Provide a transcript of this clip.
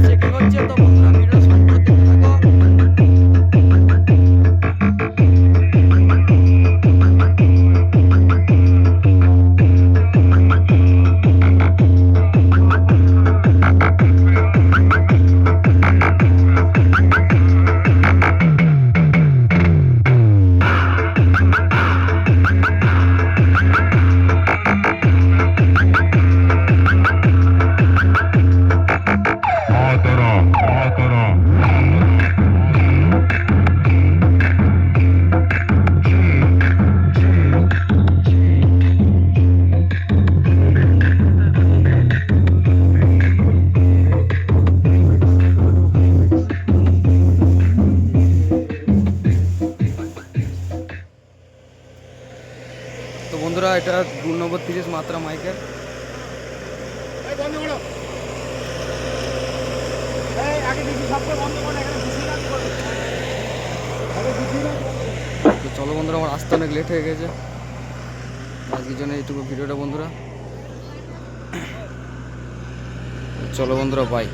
Checking হচ্ছে তো বন্ধুরা, ভিডিও সম্পূর্ণ দেখতে থাকো। তো বন্ধুরা, এটা 2 নম্বর 30 মাত্রা মাইকের। তো চলো বন্ধুরা, আমার আসতে অনেক লেট হয়ে গেছে আজকের জন্য এইটুকু ভিডিওটা বন্ধুরা। চলো বন্ধুরা, বাই।